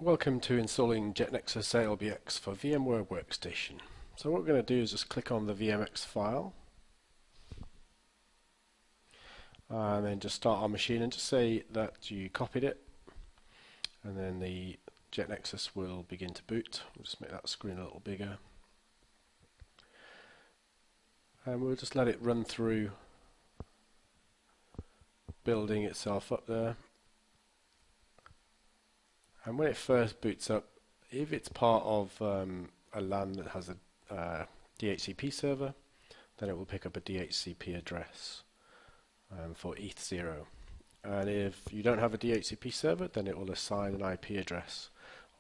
Welcome to installing jetNEXUS ALB-X for VMware Workstation. So what we're going to do is just click on the VMX file and then just start our machine and just say that you copied it, and then the jetNEXUS will begin to boot. We'll just make that screen a little bigger and we'll just let it run through building itself up there. And when it first boots up, if it's part of a LAN that has a DHCP server, then it will pick up a DHCP address for ETH0. And if you don't have a DHCP server, then it will assign an IP address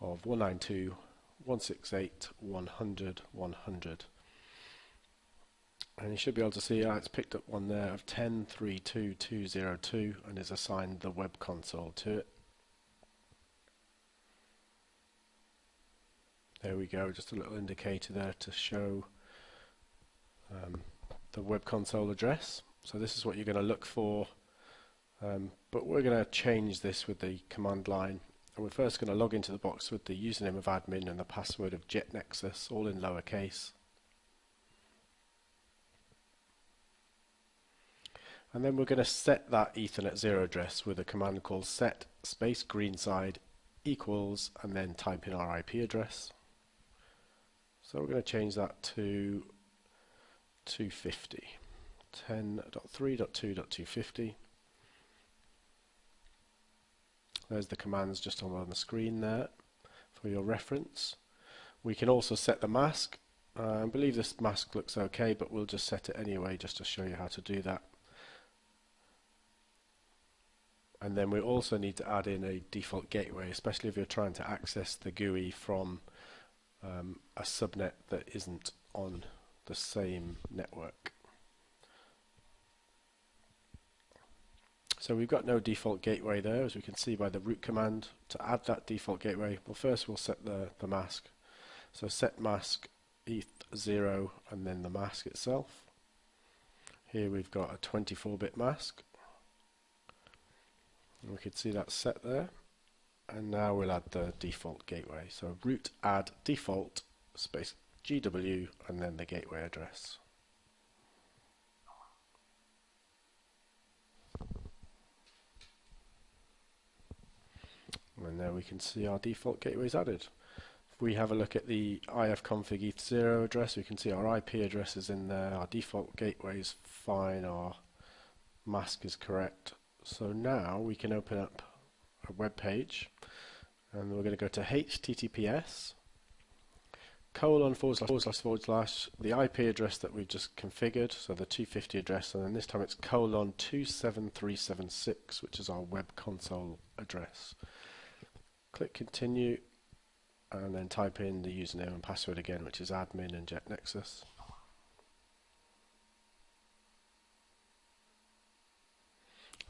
of 192.168.100.100. And you should be able to see it's picked up one there of 10.3.2.2.0.2 and is assigned the web console to it. There we go, just a little indicator there to show the web console address. So this is what you're going to look for, but we're going to change this with the command line. And we're first going to log into the box with the username of admin and the password of jetNEXUS, all in lowercase. And then we're going to set that Ethernet 0 address with a command called set space greenside equals and then type in our IP address. So we're going to change that to 250, 10.3.2.250. There's the commands just on the screen there for your reference. We can also set the mask. I believe this mask looks okay, but we'll just set it anyway just to show you how to do that. And then we also need to add in a default gateway, especially if you're trying to access the GUI from a subnet that isn't on the same network. So we've got no default gateway there, as we can see by the root command. To add that default gateway, well, first we'll set the mask. So set mask ETH0 and then the mask itself. Here we've got a 24-bit mask. And we can see that set there. And now we'll add the default gateway. So root add default space GW and then the gateway address. And there we can see our default gateway is added. If we have a look at the ifconfig ETH0 address, we can see our IP address is in there, our default gateway is fine, our mask is correct. So now we can open up a web page. And we're going to go to https :// the IP address that we've just configured, so the 250 address, and then this time it's :27376, which is our web console address. Click continue and then type in the username and password again, which is admin and jetNEXUS.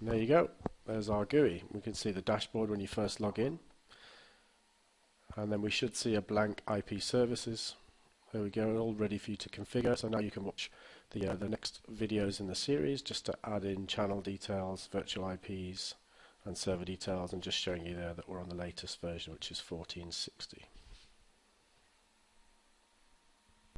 And there you go, there's our GUI. We can see the dashboard when you first log in. And then we should see a blank IP services. There we go, all ready for you to configure. So now you can watch the next videos in the series just to add in channel details, virtual IPs and server details, and just showing you there that we're on the latest version, which is 1460.